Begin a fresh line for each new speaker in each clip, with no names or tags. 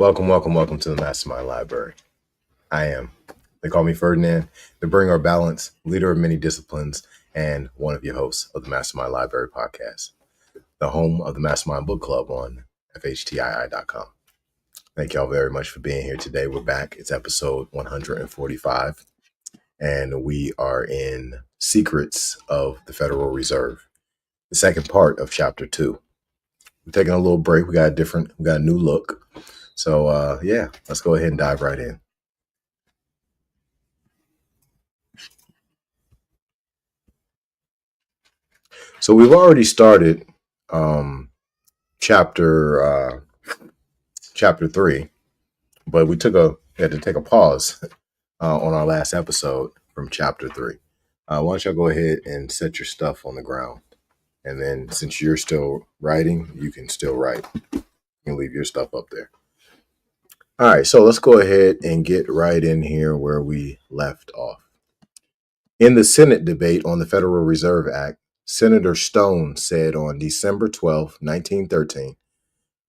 Welcome to the MasterMind Library. I am. They call me Ferdinand, the bringer of balance, leader of many disciplines, and one of your hosts of the MasterMind Library podcast, the home of the MasterMind Book Club on FHTII.com. Thank y'all very much for being here today. We're back. It's episode 145, and we are in Secrets of the Federal Reserve, the second part of chapter 2. We're taking a little break. We got a new look. So, let's go ahead and dive right in. So we've already started chapter 3, but we had to take a pause on our last episode from chapter 3. Why don't y'all go ahead and set your stuff on the ground, and then since you're still writing, you can still write. You can leave your stuff up there. All right, so let's go ahead and get right in here where we left off. In the Senate debate on the Federal Reserve Act, Senator Stone said on December 12, 1913,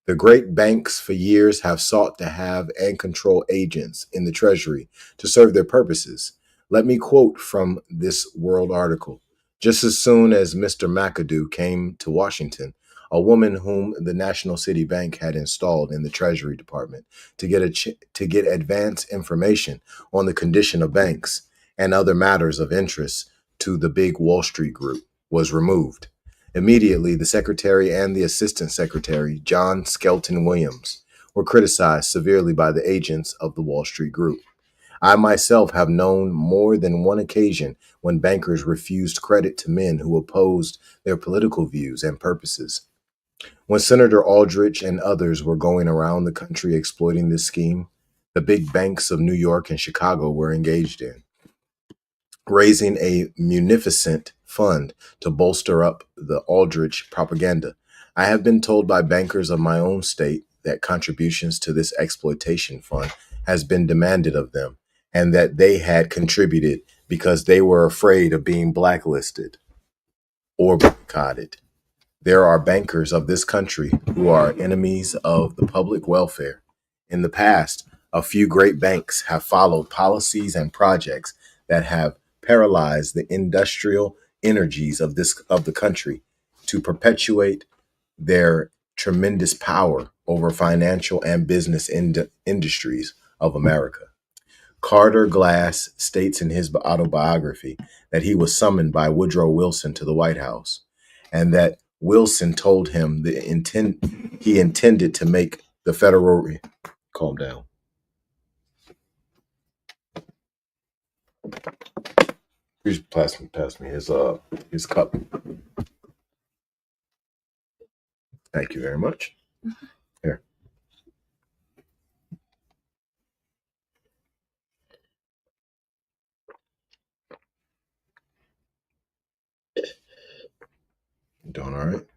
"The great banks for years have sought to have and control agents in the Treasury to serve their purposes." Let me quote from this World article. "Just as soon as Mr. McAdoo came to Washington, a woman whom the National City Bank had installed in the Treasury Department to get advance information on the condition of banks and other matters of interest to the big Wall Street group, was removed. Immediately, the secretary and the assistant secretary, John Skelton Williams, were criticized severely by the agents of the Wall Street group. I myself have known more than one occasion when bankers refused credit to men who opposed their political views and purposes. When Senator Aldrich and others were going around the country exploiting this scheme, the big banks of New York and Chicago were engaged in, raising a munificent fund to bolster up the Aldrich propaganda. I have been told by bankers of my own state that contributions to this exploitation fund has been demanded of them, and that they had contributed because they were afraid of being blacklisted or boycotted. There are bankers of this country who are enemies of the public welfare. In the past, a few great banks have followed policies and projects that have paralyzed the industrial energies of the country to perpetuate their tremendous power over financial and business industries of America." Carter Glass states in his autobiography that he was summoned by Woodrow Wilson to the White House, and that Wilson told him he intended to make the federal... Calm down. Please pass me his cup. Thank you very much. Here. You doing all right?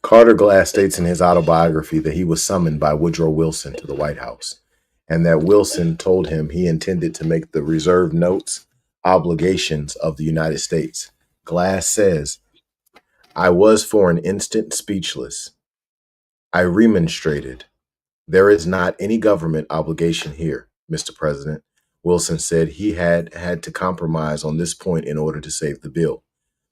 Carter Glass states in his autobiography that he was summoned by Woodrow Wilson to the White House, and that Wilson told him he intended to make the reserve notes obligations of the United States. Glass says, "I was for an instant speechless. I remonstrated. 'There is not any government obligation here, Mr. President.' Wilson said he had to compromise on this point in order to save the bill.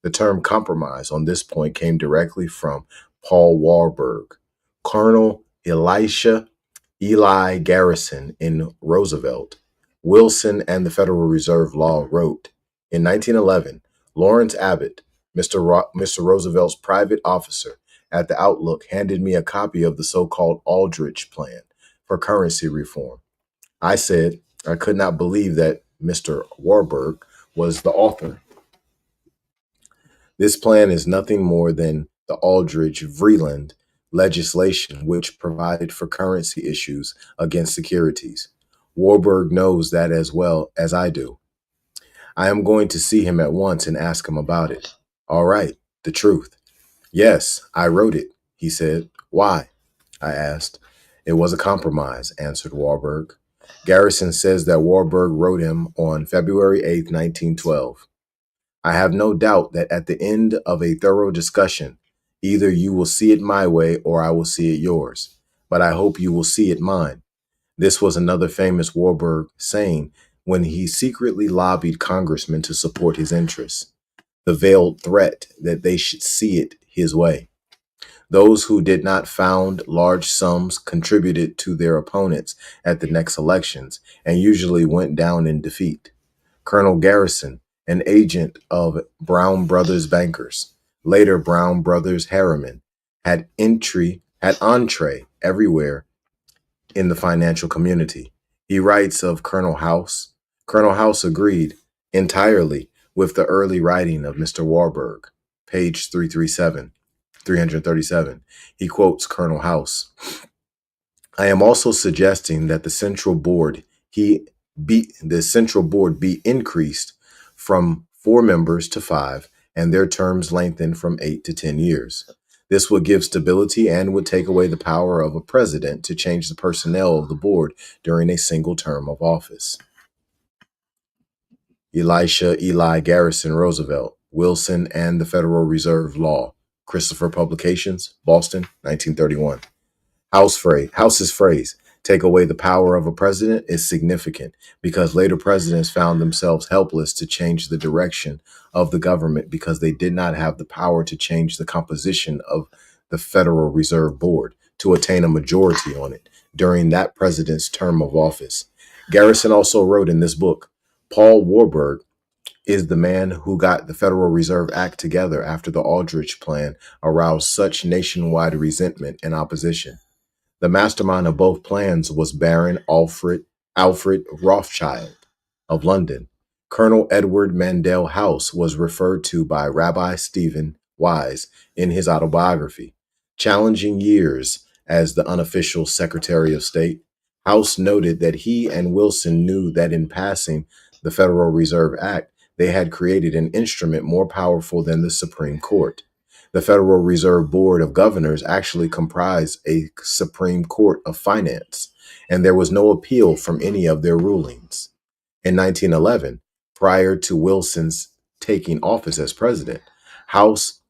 The term compromise on this point came directly from Paul Warburg. Colonel Eli Garrison in Roosevelt, Wilson and the Federal Reserve Law wrote, in 1911, Lawrence Abbott, Mr. Roosevelt's private officer at the Outlook, handed me a copy of the so-called Aldrich Plan for currency reform. I said I could not believe that Mr. Warburg was the author. This plan is nothing more than the Aldrich-Vreeland legislation, which provided for currency issues against securities. Warburg knows that as well as I do. I am going to see him at once and ask him about it. All right, the truth. Yes, I wrote it, he said. Why? I asked. It was a compromise, answered Warburg. Garrison says that Warburg wrote him on February 8, 1912. I have no doubt that at the end of a thorough discussion, Either you will see it my way or I will see it yours. But I hope you will see it mine. This was another famous Warburg saying when he secretly lobbied congressmen to support his interests, the veiled threat that they should see it his way. Those who did not found large sums contributed to their opponents at the next elections and usually went down in defeat. Colonel Garrison, an agent of Brown Brothers bankers, later Brown Brothers Harriman, had entree everywhere in the financial community. He writes of Colonel House. Colonel House agreed entirely with the early writing of Mr. Warburg, page 337. He quotes Colonel House. I am also suggesting that the central board be increased from 4 members to 5 and their terms lengthened from 8 to 10 years. This would give stability and would take away the power of a president to change the personnel of the board during a single term of office. Elisha Eli Garrison Roosevelt, Wilson and the Federal Reserve Law, Christopher Publications, Boston, 1931. House's phrase, take away the power of a president, is significant because later presidents found themselves helpless to change the direction of the government because they did not have the power to change the composition of the Federal Reserve Board to attain a majority on it during that president's term of office. Garrison also wrote in this book, Paul Warburg is the man who got the Federal Reserve Act together after the Aldrich Plan aroused such nationwide resentment and opposition. The mastermind of both plans was Baron Alfred Rothschild of London. Colonel Edward Mandell House was referred to by Rabbi Stephen Wise in his autobiography. Challenging years as the unofficial Secretary of State, House noted that he and Wilson knew that in passing the Federal Reserve Act, they had created an instrument more powerful than the Supreme Court. The Federal Reserve Board of Governors actually comprised a Supreme Court of Finance, and there was no appeal from any of their rulings. In 1911, prior to Wilson's taking office as president, House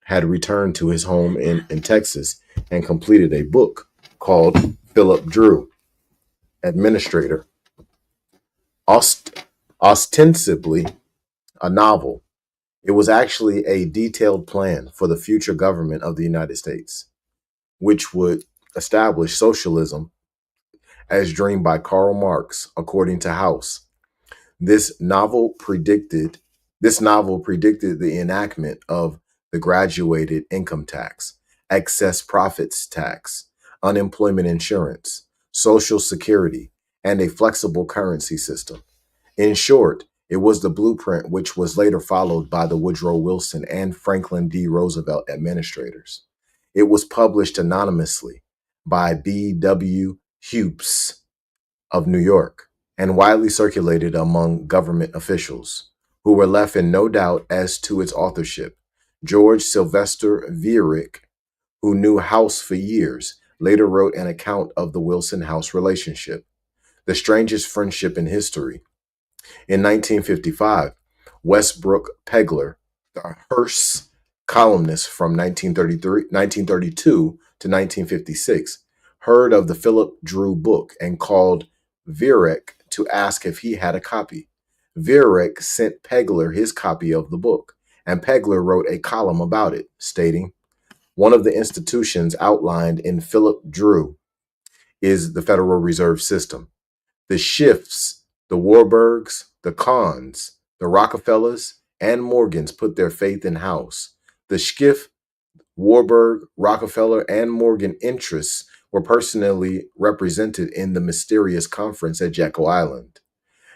had returned to his home in Texas and completed a book called Philip Drew, Administrator, ostensibly a novel. It was actually a detailed plan for the future government of the United States, which would establish socialism as dreamed by Karl Marx, according to House. This novel predicted the enactment of the graduated income tax, excess profits tax, unemployment insurance, social security, and a flexible currency system. In short, it was the blueprint which was later followed by the Woodrow Wilson and Franklin D. Roosevelt administrators. It was published anonymously by B.W. Hupes of New York and widely circulated among government officials, who were left in no doubt as to its authorship. George Sylvester Viereck, who knew House for years, later wrote an account of the Wilson-House relationship, the strangest friendship in history. In 1955, Westbrook Pegler, the Hearst columnist from 1932 to 1956, heard of the Philip Drew book and called Viereck to ask if he had a copy. Viereck sent Pegler his copy of the book, and Pegler wrote a column about it, stating, one of the institutions outlined in Philip Drew is the Federal Reserve System. The Schiffs, the Warburgs, the Kahns, the Rockefellers, and Morgans put their faith in House. The Schiff, Warburg, Rockefeller, and Morgan interests were personally represented in the mysterious conference at Jekyll Island.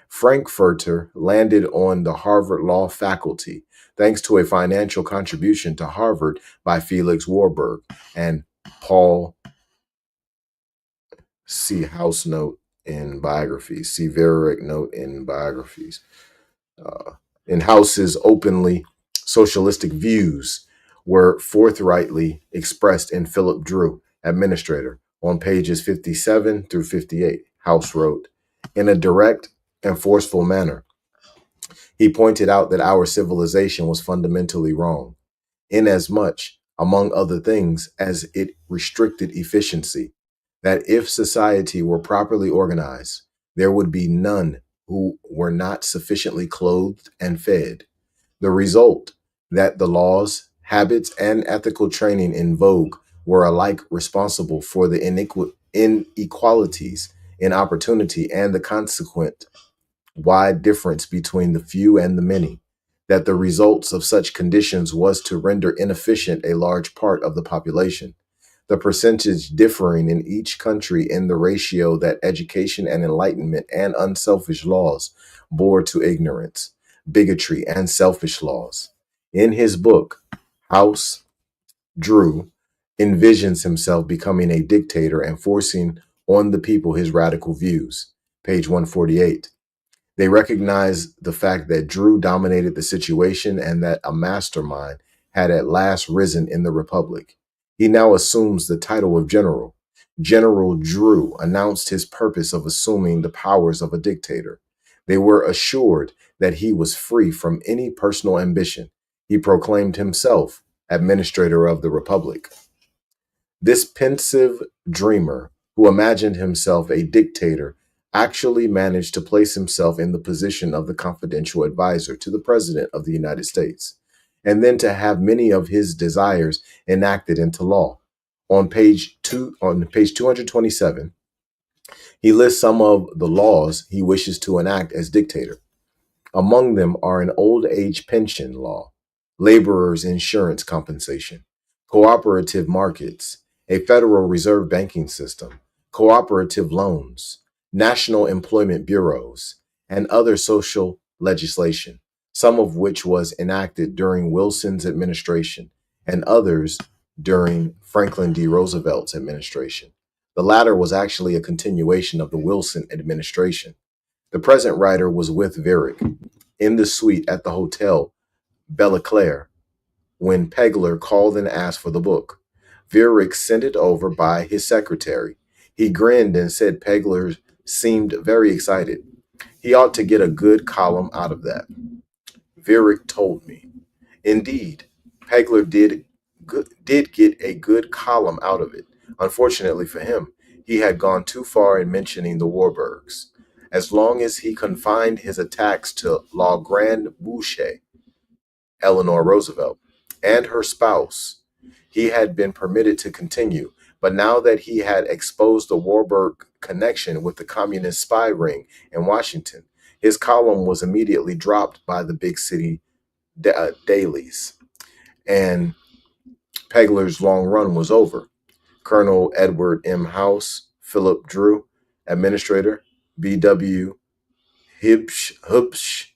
Frankfurter landed on the Harvard Law faculty thanks to a financial contribution to Harvard by Felix Warburg and Paul C. House note in biographies. See Viereck note in biographies. In House's openly socialistic views were forthrightly expressed in Philip Drew, Administrator, on pages 57 through 58. House wrote, in a direct and forceful manner, he pointed out that our civilization was fundamentally wrong, inasmuch among other things, as it restricted efficiency, that if society were properly organized, there would be none who were not sufficiently clothed and fed. The result, that the laws, habits, and ethical training in vogue were alike responsible for the inequalities in opportunity and the consequent wide difference between the few and the many, that the results of such conditions was to render inefficient a large part of the population, the percentage differing in each country in the ratio that education and enlightenment and unselfish laws bore to ignorance, bigotry, and selfish laws. In his book, House Drew envisions himself becoming a dictator and forcing on the people his radical views. Page 148. They recognized the fact that Drew dominated the situation and that a mastermind had at last risen in the Republic. He now assumes the title of general. General Drew announced his purpose of assuming the powers of a dictator. They were assured that he was free from any personal ambition. He proclaimed himself administrator of the Republic. This pensive dreamer, who imagined himself a dictator, actually managed to place himself in the position of the confidential advisor to the President of the United States, and then to have many of his desires enacted into law. On page 227, he lists some of the laws he wishes to enact as dictator. Among them are an old age pension law, laborers' insurance compensation, cooperative markets, a Federal Reserve banking system, cooperative loans, national employment bureaus, and other social legislation, some of which was enacted during Wilson's administration and others during Franklin D. Roosevelt's administration. The latter was actually a continuation of the Wilson administration. The present writer was with Varick in the suite at the Hotel Belleclaire when Pegler called and asked for the book. Varick sent it over by his secretary. He grinned and said Pegler seemed very excited. He ought to get a good column out of that. Varick told me. Indeed, Pegler did get a good column out of it. Unfortunately for him, he had gone too far in mentioning the Warburgs. As long as he confined his attacks to La Grande Bouche, Eleanor Roosevelt, and her spouse, he had been permitted to continue. But now that he had exposed the Warburg connection with the communist spy ring in Washington, his column was immediately dropped by the big city dailies, and Pegler's long run was over. Colonel Edward M. House, Philip Drew, Administrator, B.W. Hubsch,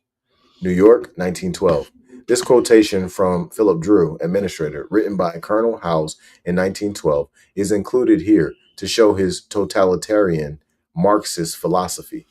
New York, 1912. This quotation from Philip Drew, Administrator, written by Colonel House in 1912, is included here to show his totalitarian Marxist philosophy.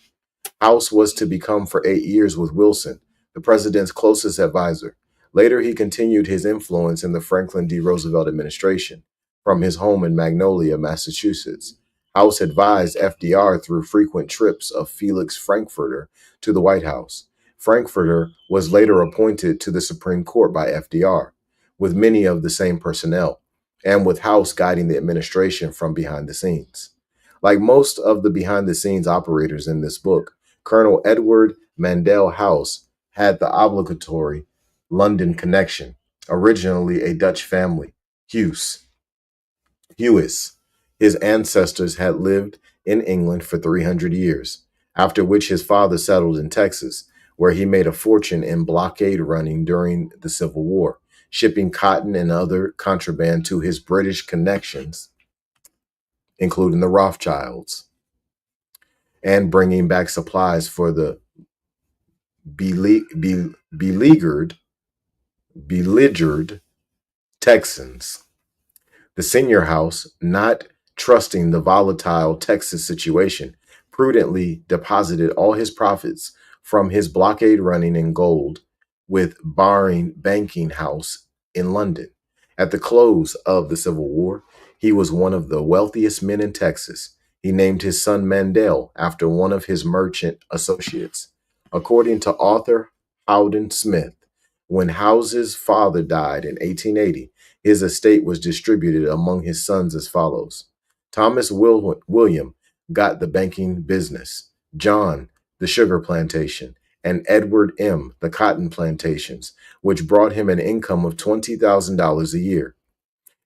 House was to become for 8 years with Wilson, the president's closest advisor. Later, he continued his influence in the Franklin D. Roosevelt administration from his home in Magnolia, Massachusetts. House advised FDR through frequent trips of Felix Frankfurter to the White House. Frankfurter was later appointed to the Supreme Court by FDR, with many of the same personnel, and with House guiding the administration from behind the scenes. Like most of the behind-the-scenes operators in this book, Colonel Edward Mandell House had the obligatory London connection, originally a Dutch family, Hughes. His ancestors had lived in England for 300 years, after which his father settled in Texas, where he made a fortune in blockade running during the Civil War, shipping cotton and other contraband to his British connections, including the Rothschilds, and bringing back supplies for the beleaguered Texans. The senior house, not trusting the volatile Texas situation, prudently deposited all his profits from his blockade running in gold with Baring Banking House in London. At the close of the Civil War, he was one of the wealthiest men in Texas. He named his son Mandel after one of his merchant associates. According to author Howden Smith, when House's father died in 1880, His estate was distributed among his sons as follows. Thomas William got the banking business, John the sugar plantation, and Edward M. the cotton plantations, which brought him an income of $20,000 a year.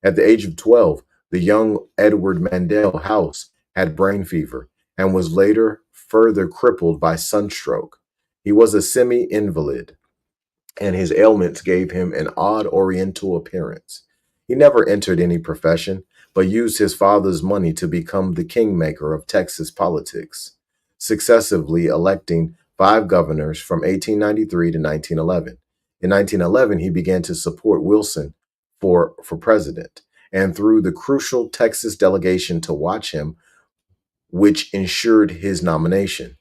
At the age of 12, the young Edward Mandell House had brain fever and was later further crippled by sunstroke. He was a semi-invalid, and his ailments gave him an odd oriental appearance. He never entered any profession, but used his father's money to become the kingmaker of Texas politics, successively electing 5 governors from 1893 to 1911. In 1911, he began to support Wilson for president, and through the crucial Texas delegation to watch him, which ensured his nomination.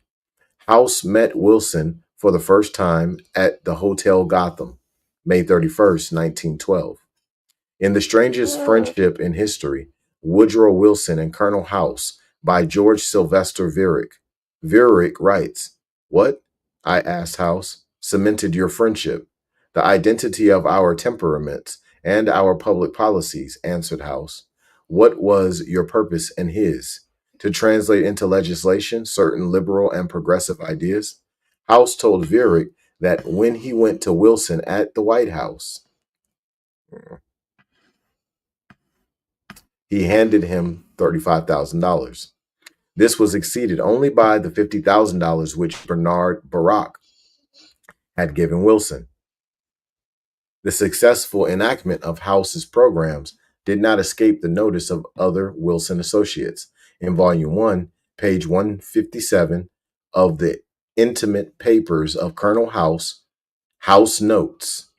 House met Wilson for the first time at the Hotel Gotham, May 31st, 1912. In The Strangest Friendship in History, Woodrow Wilson and Colonel House by George Sylvester Viereck. Viereck writes, "What?" I asked House. "Cemented your friendship. The identity of our temperaments and our public policies," answered House. "What was your purpose and his? To translate into legislation certain liberal and progressive ideas?" House told Viereck that when he went to Wilson at the White House, he handed him $35,000. This was exceeded only by the $50,000 which Bernard Baruch had given Wilson. The successful enactment of House's programs did not escape the notice of other Wilson associates. In Volume 1, page 157 of the Intimate Papers of Colonel House, House notes,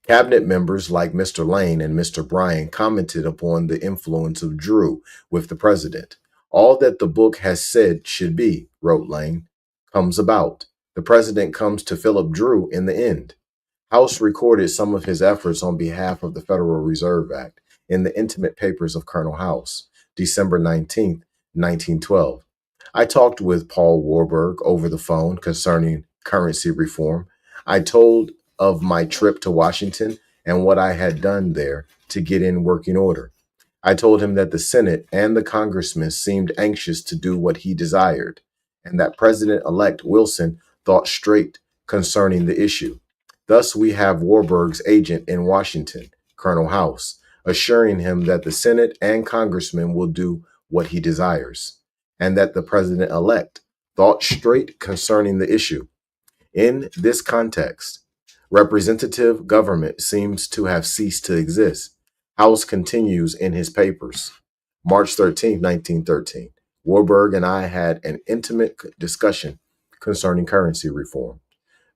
cabinet members like Mr. Lane and Mr. Bryan commented upon the influence of Drew with the president. "All that the book has said should be," wrote Lane, "comes about. The president comes to Philip Drew in the end." House recorded some of his efforts on behalf of the Federal Reserve Act in the Intimate Papers of Colonel House, December 19th, 1912. I talked with Paul Warburg over the phone concerning currency reform. I told of my trip to Washington and what I had done there to get in working order. I told him that the Senate and the congressmen seemed anxious to do what he desired, and that President-elect Wilson thought straight concerning the issue. Thus, we have Warburg's agent in Washington, Colonel House, assuring him that the Senate and congressmen will do what he desires, and that the president-elect thought straight concerning the issue. In this context, representative government seems to have ceased to exist. House continues in his papers. March 13, 1913, Warburg and I had an intimate discussion concerning currency reform.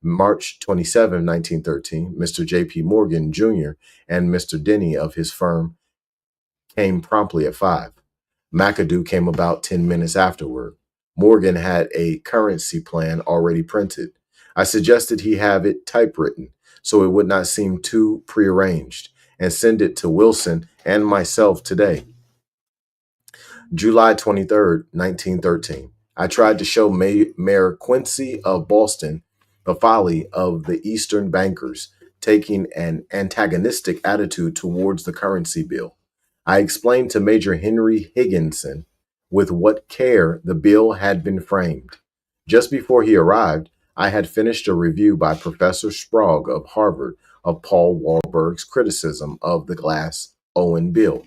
March 27, 1913, Mr. J.P. Morgan, Jr. and Mr. Denny of his firm came promptly at 5. McAdoo came about 10 minutes afterward. Morgan had a currency plan already printed. I suggested he have it typewritten so it would not seem too prearranged, and send it to Wilson and myself today. July 23, 1913. I tried to show Mayor Quincy of Boston the folly of the Eastern bankers taking an antagonistic attitude towards the currency bill. I explained to Major Henry Higginson with what care the bill had been framed. Just before he arrived, I had finished a review by Professor Sprague of Harvard of Paul Warburg's criticism of the Glass-Owen bill,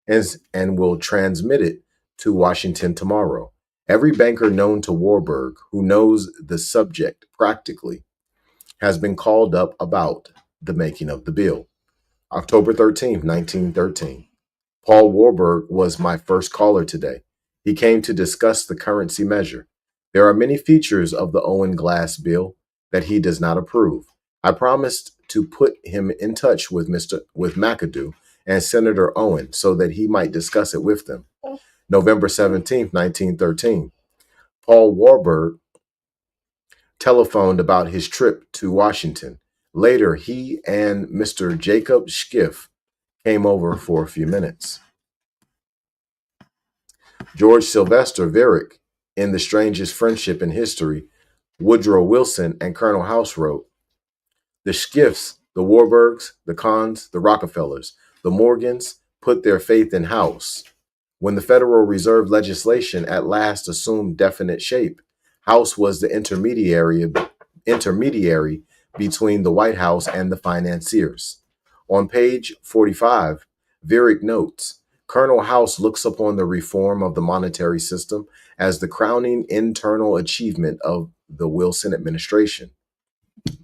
and will transmit it to Washington tomorrow. Every banker known to Warburg who knows the subject practically has been called up about the making of the bill. October 13, 1913. Paul Warburg was my first caller today. He came to discuss the currency measure. There are many features of the Owen Glass bill that he does not approve. I promised to put him in touch with McAdoo and Senator Owen so that he might discuss it with them. November 17, 1913. Paul Warburg telephoned about his trip to Washington. Later, he and Mr. Jacob Schiff came over for a few minutes. George Sylvester Viereck, in The Strangest Friendship in History, Woodrow Wilson and Colonel House wrote, "The Schiffs, the Warburgs, the Kahns, the Rockefellers, The Morgans put their faith in House. When the Federal Reserve legislation at last assumed definite shape, House was the intermediary between the White House and the financiers. On page 45, Viereck notes, Colonel House looks upon the reform of the monetary system as the crowning internal achievement of the Wilson administration.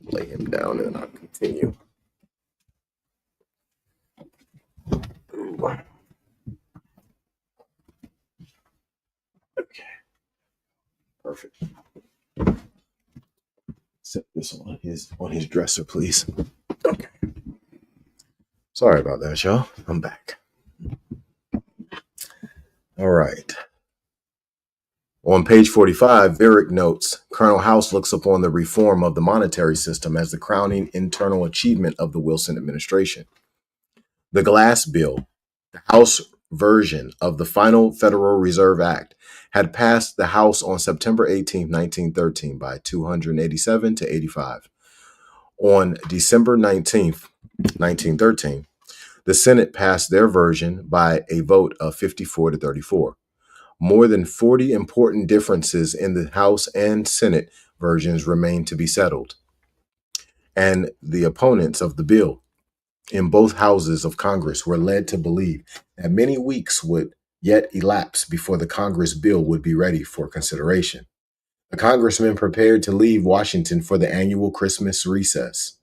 Lay him down and I'll continue. Okay, perfect. Set this on his dresser, please. Okay. Sorry about that, y'all. I'm back. All right. On page 45, Viereck notes, Colonel House looks upon the reform of the monetary system as the crowning internal achievement of the Wilson administration. The Glass Bill, the House version of the final Federal Reserve Act, had passed the House on September 18, 1913 by 287 to 85. On December 19, 1913, the Senate passed their version by a vote of 54 to 34. More than 40 important differences in the House and Senate versions remain to be settled. And the opponents of the bill in both houses of Congress were led to believe that many weeks would yet elapse before the Congress bill would be ready for consideration. The congressmen prepared to leave Washington for the annual Christmas recess,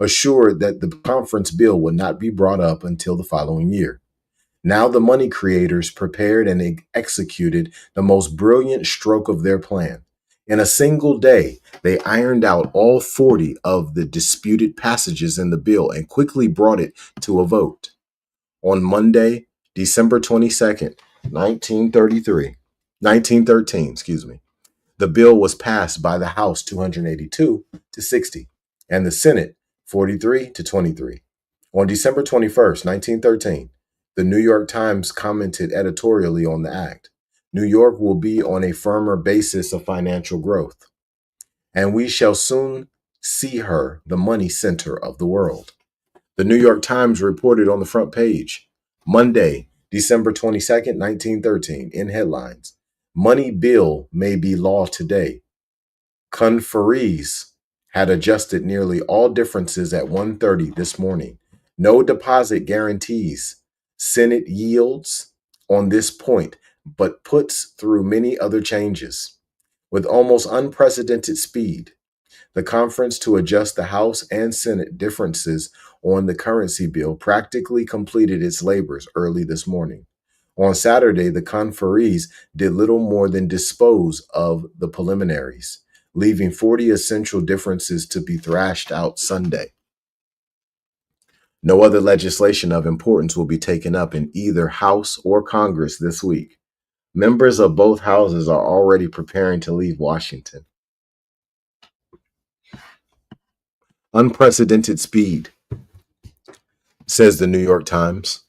assured that the conference bill would not be brought up until the following year. Now the money creators prepared and executed the most brilliant stroke of their plan. In a single day, they ironed out all 40 of the disputed passages in the bill and quickly brought it to a vote. On Monday, December 22nd, 1913, the bill was passed by the House 282 to 60 and the Senate 43 to 23. On December 21st, 1913, the New York Times commented editorially on the act. New York will be on a firmer basis of financial growth, and we shall soon see her the money center of the world. The New York Times reported on the front page, Monday, December 22nd, 1913, in headlines, Money Bill may be law today. Conferees had adjusted nearly all differences at 1:30 this morning. No deposit guarantees. Senate yields on this point, but puts through many other changes. With almost unprecedented speed, the conference to adjust the House and Senate differences on the currency bill practically completed its labors early this morning. On Saturday, the conferees did little more than dispose of the preliminaries, leaving 40 essential differences to be thrashed out Sunday. No other legislation of importance will be taken up in either House or Congress this week. Members of both houses are already preparing to leave Washington. Unprecedented speed, says the New York Times.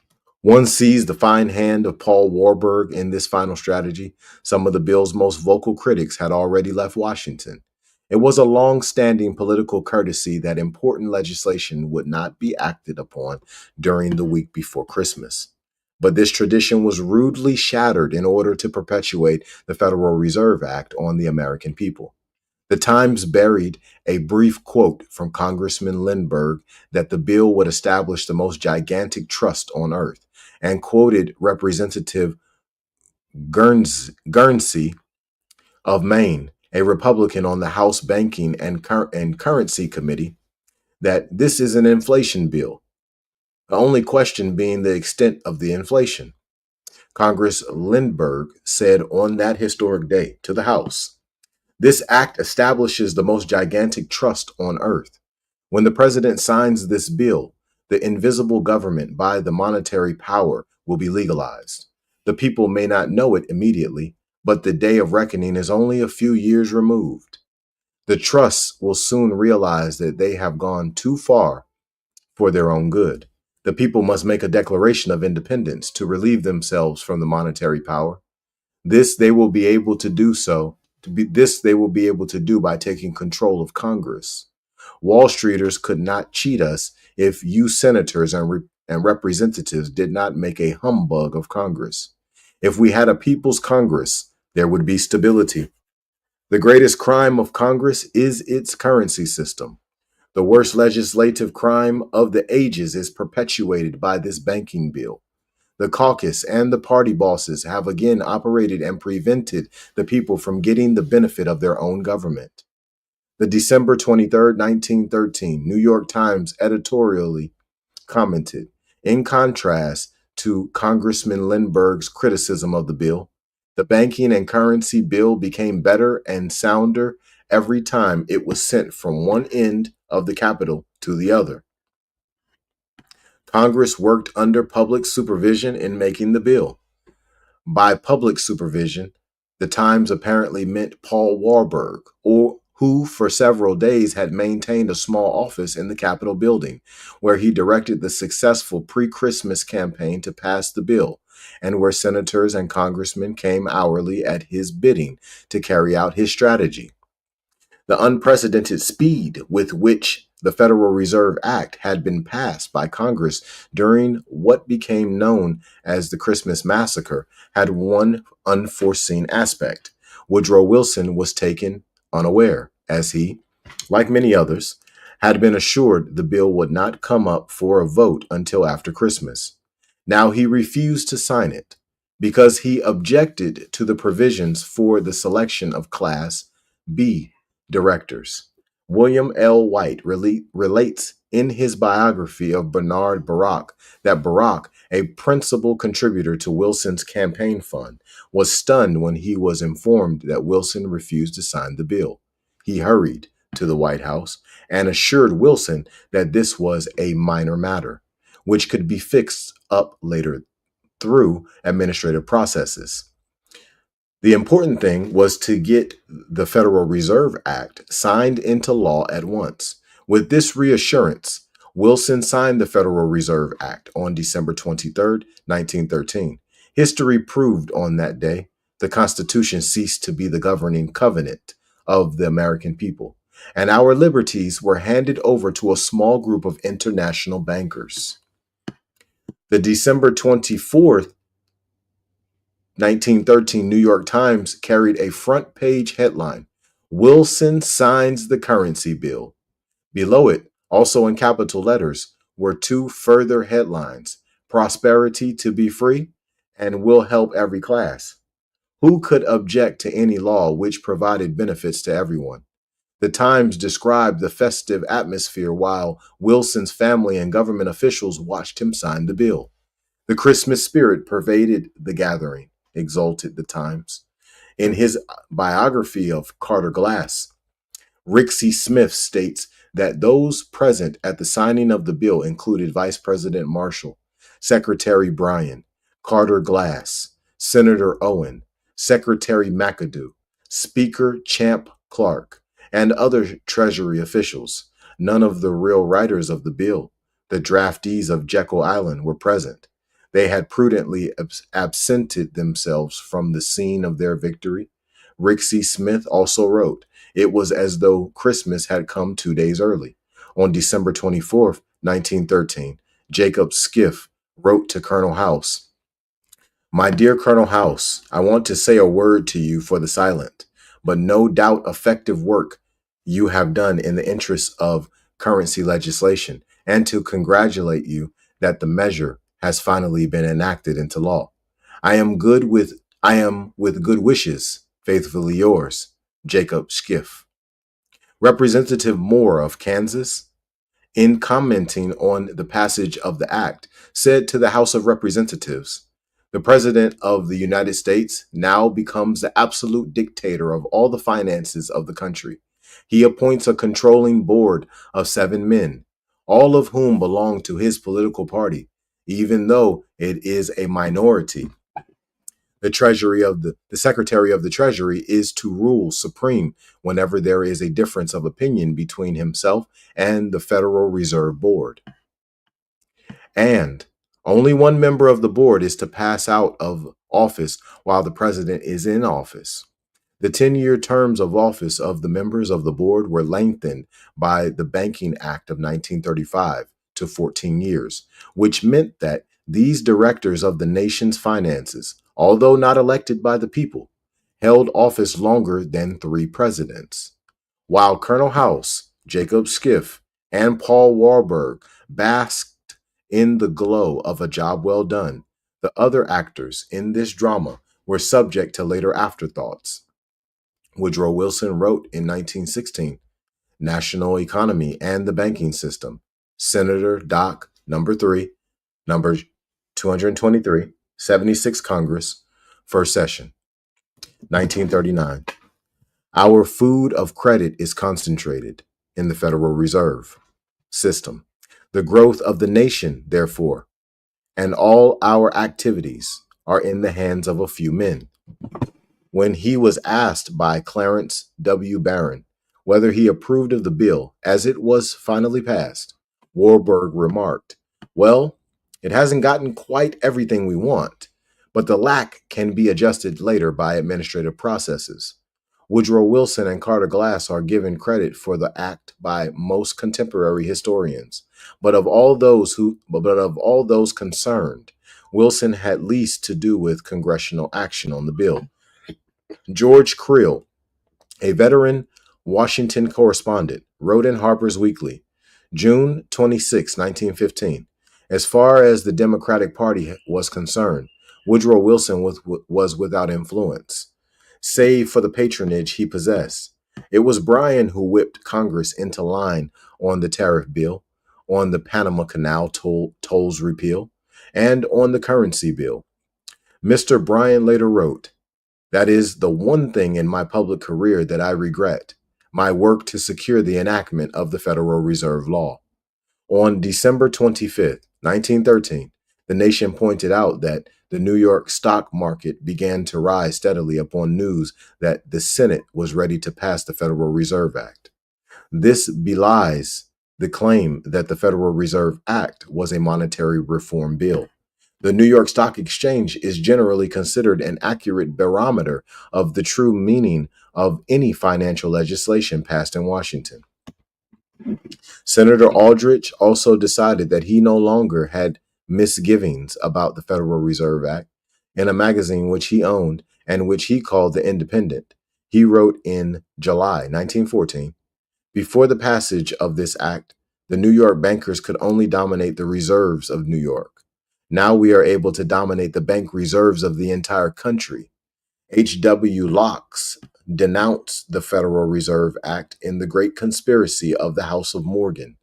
One sees the fine hand of Paul Warburg in this final strategy. Some of the bill's most vocal critics had already left Washington. It was a long-standing political courtesy that important legislation would not be acted upon during the week before Christmas. But this tradition was rudely shattered in order to perpetuate the Federal Reserve Act on the American people. The Times buried a brief quote from Congressman Lindbergh that the bill would establish the most gigantic trust on earth, and quoted Representative Guernsey of Maine, a Republican on the House Banking and Currency Committee, that this is an inflation bill, the only question being the extent of the inflation. Congress Lindbergh said on that historic day to the House, this act establishes the most gigantic trust on earth. When the president signs this bill, the invisible government by the monetary power will be legalized. The people may not know it immediately, but the day of reckoning is only a few years removed. The trusts will soon realize that they have gone too far for their own good. The people must make a declaration of independence to relieve themselves from the monetary power. This they will be able to do by taking control of Congress. Wall Streeters could not cheat us if you senators and and representatives did not make a humbug of Congress. If we had a people's Congress, there would be stability. The greatest crime of Congress is its currency system. The worst legislative crime of the ages is perpetuated by this banking bill. The caucus and the party bosses have again operated and prevented the people from getting the benefit of their own government. The December 23rd, 1913 New York Times editorially commented, in contrast to Congressman Lindbergh's criticism of the bill, the banking and currency bill became better and sounder every time it was sent from one end of the Capitol to the other. Congress worked under public supervision in making the bill. By public supervision, the Times apparently meant Paul Warburg, who for several days had maintained a small office in the Capitol building, where he directed the successful pre-Christmas campaign to pass the bill, and where senators and congressmen came hourly at his bidding to carry out his strategy. The unprecedented speed with which the Federal Reserve Act had been passed by Congress during what became known as the Christmas Massacre had one unforeseen aspect. Woodrow Wilson was taken unaware, as he, like many others, had been assured the bill would not come up for a vote until after Christmas. Now he refused to sign it because he objected to the provisions for the selection of Class B directors. William L. White relates in his biography of Bernard Barak that Barak, a principal contributor to Wilson's campaign fund, was stunned when he was informed that Wilson refused to sign the bill. He hurried to the White House and assured Wilson that this was a minor matter, which could be fixed up later through administrative processes. The important thing was to get the Federal Reserve Act signed into law at once. With this reassurance, Wilson signed the Federal Reserve Act on December 23rd, 1913. History proved on that day the Constitution ceased to be the governing covenant of the American people, and our liberties were handed over to a small group of international bankers. The December 24th, 1913 New York Times carried a front page headline, Wilson signs the currency bill. Below it, also in capital letters, were two further headlines, Prosperity to be free and Will help every class. Who could object to any law which provided benefits to everyone? The Times described the festive atmosphere while Wilson's family and government officials watched him sign the bill. The Christmas spirit pervaded the gathering, exulted the Times. In his biography of Carter Glass, Rixey Smith states that those present at the signing of the bill included Vice President Marshall, Secretary Bryan, Carter Glass, Senator Owen, Secretary McAdoo, Speaker Champ Clark, and other Treasury officials. None of the real writers of the bill, the draftees of Jekyll Island, were present. They had prudently absented themselves from the scene of their victory. Rixey Smith also wrote, it was as though Christmas had come 2 days early. On December 24th, 1913, Jacob Skiff wrote to Colonel House, my dear Colonel House, I want to say a word to you for the silent, but no doubt effective work you have done in the interests of currency legislation, and to congratulate you that the measure has finally been enacted into law. I am with good wishes, faithfully yours, Jacob Skiff. Representative Moore of Kansas, in commenting on the passage of the act, said to the House of Representatives, the President of the United States now becomes the absolute dictator of all the finances of the country. He appoints a controlling board of 7 men, all of whom belong to his political party, even though it is a minority. The Secretary of the Treasury is to rule supreme whenever there is a difference of opinion between himself and the Federal Reserve Board. And only one member of the board is to pass out of office while the president is in office. The 10-year terms of office of the members of the board were lengthened by the Banking Act of 1935 to 14 years, which meant that these directors of the nation's finances, although not elected by the people, held office longer than 3 presidents. While Colonel House, Jacob Skiff, and Paul Warburg basked in the glow of a job well done, the other actors in this drama were subject to later afterthoughts. Woodrow Wilson wrote in 1916, National Economy and the Banking System, Senator Doc number 3, number 223, 76 Congress, first session, 1939. Our food of credit is concentrated in the Federal Reserve System. The growth of the nation, therefore, and all our activities are in the hands of a few men. When he was asked by Clarence W. Barron whether he approved of the bill as it was finally passed, Warburg remarked, "Well, it hasn't gotten quite everything we want, but the lack can be adjusted later by administrative processes." Woodrow Wilson and Carter Glass are given credit for the act by most contemporary historians, but of all those concerned, Wilson had least to do with congressional action on the bill. George Creel, a veteran Washington correspondent, wrote in Harper's Weekly, June 26, 1915, as far as the Democratic Party was concerned, Woodrow Wilson was without influence, save for the patronage he possessed. It was Bryan who whipped Congress into line on the tariff bill, on the Panama Canal tolls repeal, and on the currency bill. Mr. Bryan later wrote, "That is the one thing in my public career that I regret, my work to secure the enactment of the Federal Reserve Law." On December 25th, 1913, the nation pointed out that the New York stock market began to rise steadily upon news that the Senate was ready to pass the Federal Reserve Act. This belies the claim that the Federal Reserve Act was a monetary reform bill. The New York Stock Exchange is generally considered an accurate barometer of the true meaning of any financial legislation passed in Washington. Senator Aldrich also decided that he no longer had misgivings about the Federal Reserve Act. In a magazine which he owned and which he called The Independent, he wrote in July 1914, "Before the passage of this act, the New York bankers could only dominate the reserves of New York. Now we are able to dominate the bank reserves of the entire country." H.W. Locke denounced the Federal Reserve Act in the Great Conspiracy of the House of Morgan.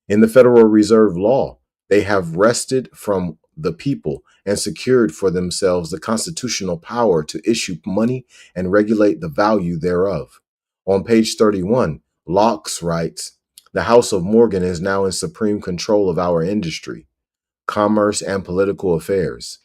In the Federal Reserve Law, they have wrested from the people and secured for themselves the constitutional power to issue money and regulate the value thereof. On page 31, Locke writes, "The House of Morgan is now in supreme control of our industry, commerce, and political affairs.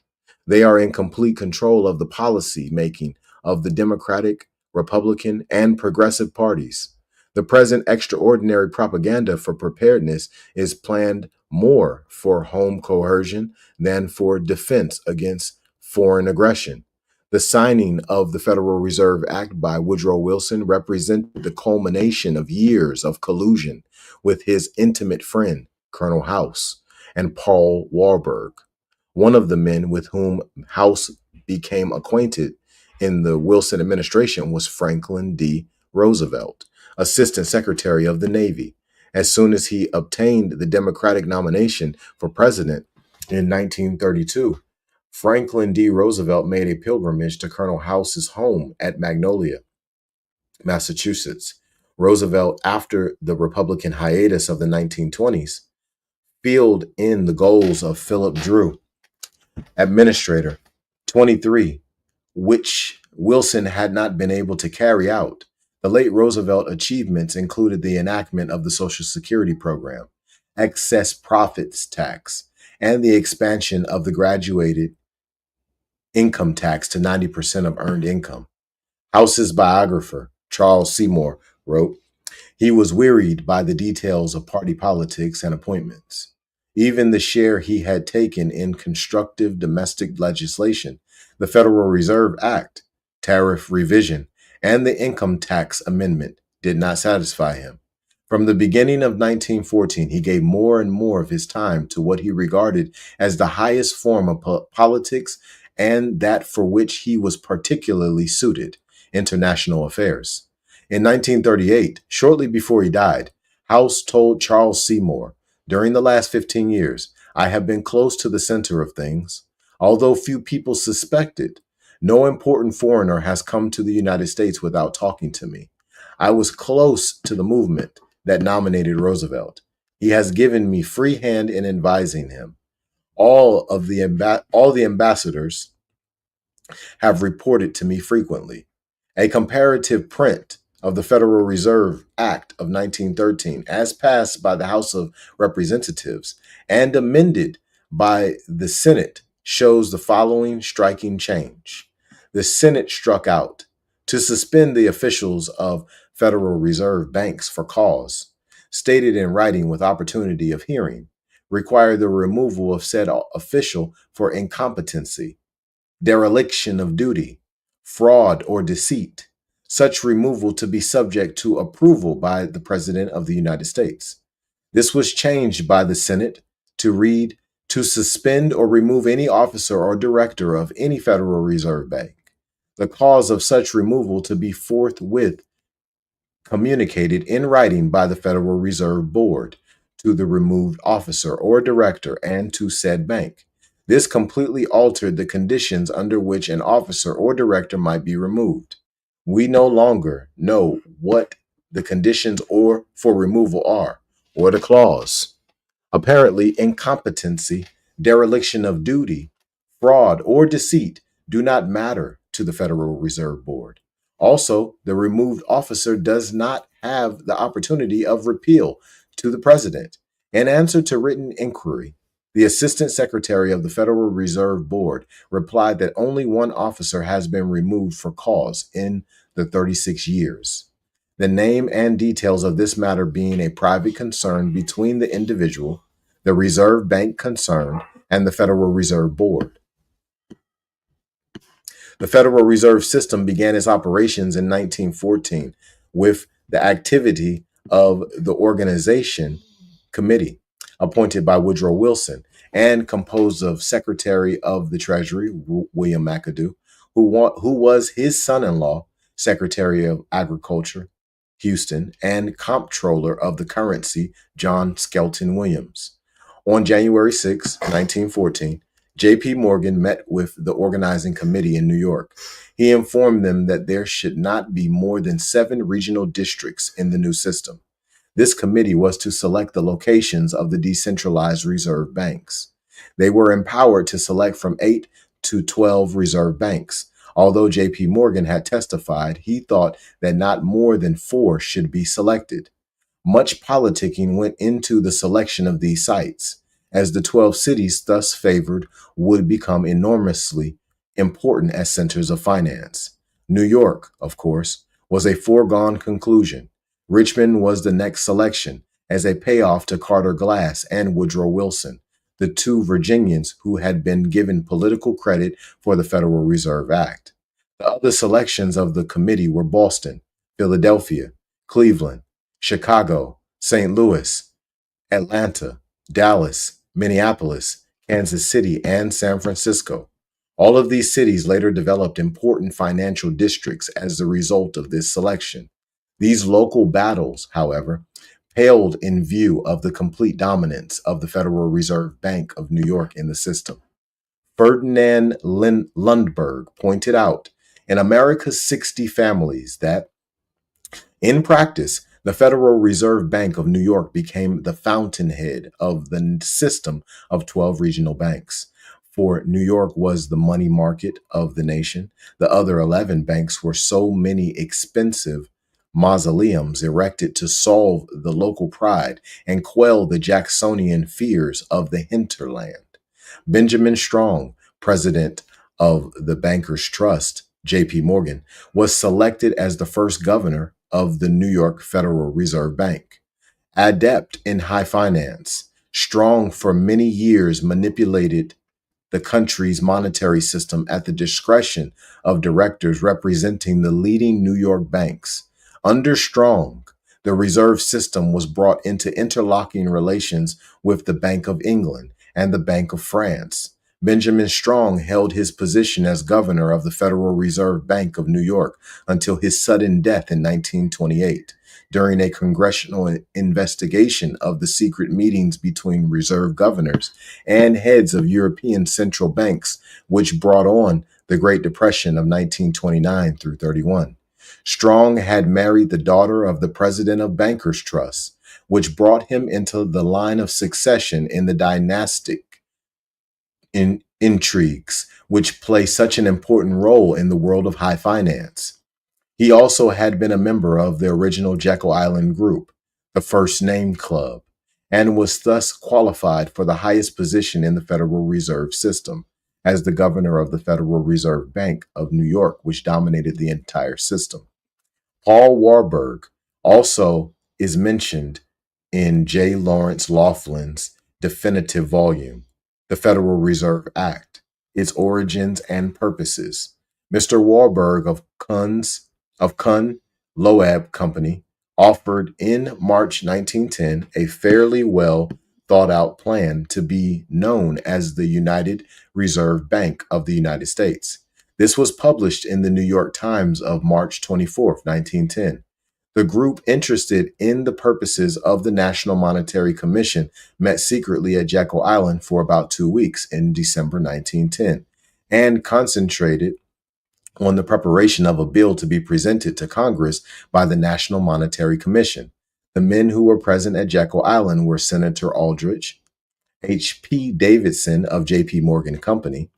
They are in complete control of the policy making of the Democratic, Republican, and Progressive parties. The present extraordinary propaganda for preparedness is planned more for home coercion than for defense against foreign aggression." The signing of the Federal Reserve Act by Woodrow Wilson represented the culmination of years of collusion with his intimate friend, Colonel House, and Paul Warburg. One of the men with whom House became acquainted in the Wilson administration was Franklin D. Roosevelt, Assistant Secretary of the Navy. As soon as he obtained the Democratic nomination for president in 1932, Franklin D. Roosevelt made a pilgrimage to Colonel House's home at Magnolia, Massachusetts. Roosevelt, after the Republican hiatus of the 1920s, filled in the goals of Philip Drew, Administrator 23, which Wilson had not been able to carry out. The late Roosevelt achievements included the enactment of the Social Security program, excess profits tax, and the expansion of the graduated income tax to 90% of earned income. House's biographer, Charles Seymour, wrote, "He was wearied by the details of party politics and appointments. Even the share he had taken in constructive domestic legislation, the Federal Reserve Act, tariff revision, and the income tax amendment did not satisfy him. From the beginning of 1914, he gave more and more of his time to what he regarded as the highest form of politics and that for which he was particularly suited, international affairs. In 1938, shortly before he died, House told Charles Seymour, "During the last 15 years, I have been close to the center of things. Although few people suspect it, no important foreigner has come to the United States without talking to me. I was close to the movement that nominated Roosevelt. He has given me free hand in advising him. All the ambassadors have reported to me frequently. A comparative print of the Federal Reserve Act of 1913, as passed by the House of Representatives and amended by the Senate, shows the following striking change. The Senate struck out to suspend the officials of Federal Reserve banks for cause, stated in writing with opportunity of hearing, required the removal of said official for incompetency, dereliction of duty, fraud, or deceit, such removal to be subject to approval by the President of the United States. This was changed by the Senate to read, to suspend or remove any officer or director of any Federal Reserve Bank. The cause of such removal to be forthwith communicated in writing by the Federal Reserve Board to the removed officer or director and to said bank. This completely altered the conditions under which an officer or director might be removed. We no longer know what the conditions or for removal are, or the clause. Apparently, incompetency, dereliction of duty, fraud, or deceit do not matter to the Federal Reserve Board. Also, the removed officer does not have the opportunity of repeal to the president. In answer to written inquiry, the Assistant Secretary of the Federal Reserve Board replied that only one officer has been removed for cause in the 36 years. The name and details of this matter being a private concern between the individual, the Reserve Bank concerned, and the Federal Reserve Board. The Federal Reserve System began its operations in 1914 with the activity of the Organization Committee, appointed by Woodrow Wilson and composed of Secretary of the Treasury, William McAdoo, who was his son-in-law, Secretary of Agriculture, Houston, and Comptroller of the Currency, John Skelton Williams. On January 6, 1914, J.P. Morgan met with the organizing committee in New York. He informed them that there should not be more than 7 regional districts in the new system. This committee was to select the locations of the decentralized reserve banks. They were empowered to select from 8 to 12 reserve banks. Although J.P. Morgan had testified, he thought that not more than 4 should be selected. Much politicking went into the selection of these sites, as the 12 cities thus favored would become enormously important as centers of finance. New York, of course, was a foregone conclusion. Richmond was the next selection, as a payoff to Carter Glass and Woodrow Wilson, the 2 Virginians who had been given political credit for the Federal Reserve Act. The other selections of the committee were Boston, Philadelphia, Cleveland, Chicago, St. Louis, Atlanta, Dallas, Minneapolis, Kansas City, and San Francisco. All of these cities later developed important financial districts as the result of this selection. These local battles, however, paled in view of the complete dominance of the Federal Reserve Bank of New York in the system. Ferdinand Lundberg pointed out in America's 60 Families that, in practice, the Federal Reserve Bank of New York became the fountainhead of the system of 12 regional banks. For New York was the money market of the nation. The other 11 banks were so many expensive mausoleums erected to solve the local pride and quell the Jacksonian fears of the hinterland. Benjamin Strong, president of the Bankers Trust, J.P. Morgan, was selected as the first governor of the New York Federal Reserve Bank. Adept in high finance, Strong for many years manipulated the country's monetary system at the discretion of directors representing the leading New York banks. Under Strong, The reserve system was brought into interlocking relations with the Bank of England and the Bank of France. Benjamin Strong held his position as governor of the Federal Reserve Bank of New York until his sudden death in 1928. During a congressional investigation of the secret meetings between reserve governors and heads of European central banks, which brought on the Great Depression of 1929 through 31. Strong had married the daughter of the president of Bankers Trust, which brought him into the line of succession in the dynastic intrigues, which play such an important role in the world of high finance. He also had been a member of the original Jekyll Island Group, the First Name Club, and was thus qualified for the highest position in the Federal Reserve System as the governor of the Federal Reserve Bank of New York, which dominated the entire system. Paul Warburg also is mentioned in J. Lawrence Laughlin's definitive volume, The Federal Reserve Act, Its Origins and Purposes. Mr. Warburg of Kun Loeb Company offered in March 1910 a fairly well thought out plan to be known as the United Reserve Bank of the United States. This was published in the New York Times of March 24, 1910. The group interested in the purposes of the National Monetary Commission met secretly at Jekyll Island for about 2 weeks in December 1910 and concentrated on the preparation of a bill to be presented to Congress by the National Monetary Commission. The men who were present at Jekyll Island were Senator Aldrich, H.P. Davidson of J.P. Morgan Company,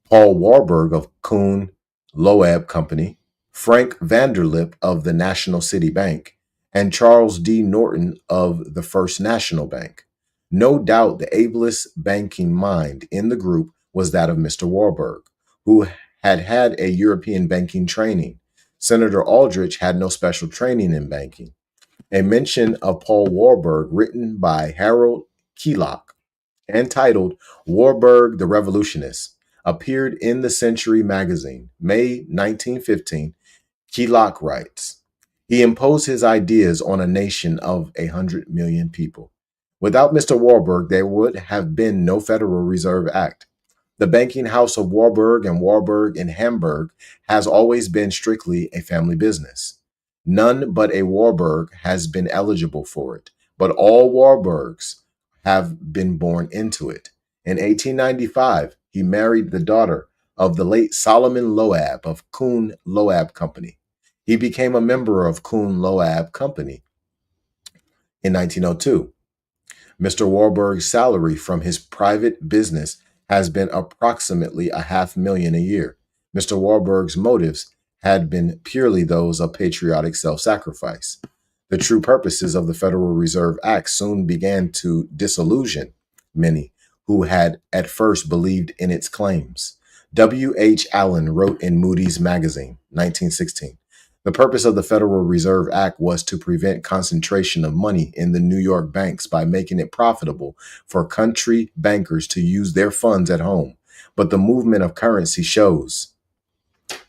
Paul Warburg of Kuhn Loeb Company, Frank Vanderlip of the National City Bank, and Charles D. Norton of the First National Bank. No doubt the ablest banking mind in the group was that of Mr. Warburg, who had had a European banking training. Senator Aldrich had no special training in banking. A mention of Paul Warburg written by Harold Keelock and titled Warburg the Revolutionist appeared in the Century magazine, May 1915. Keelock writes, he imposed his ideas on a nation of 100 million people. Without Mr. Warburg, there would have been no Federal Reserve Act. The banking house of Warburg and Warburg in Hamburg has always been strictly a family business. None but a Warburg has been eligible for it, but all Warburgs have been born into it. In 1895, he married the daughter of the late Solomon Loeb of Kuhn Loeb Company. He became a member of Kuhn Loeb Company in 1902. Mr. Warburg's salary from his private business has been approximately $500,000 a year. Mr. Warburg's motives had been purely those of patriotic self-sacrifice. The true purposes of the Federal Reserve Act soon began to disillusion many who had at first believed in its claims. W. H. Allen wrote in Moody's Magazine, 1916, the purpose of the Federal Reserve Act was to prevent concentration of money in the New York banks by making it profitable for country bankers to use their funds at home. But the movement of currency shows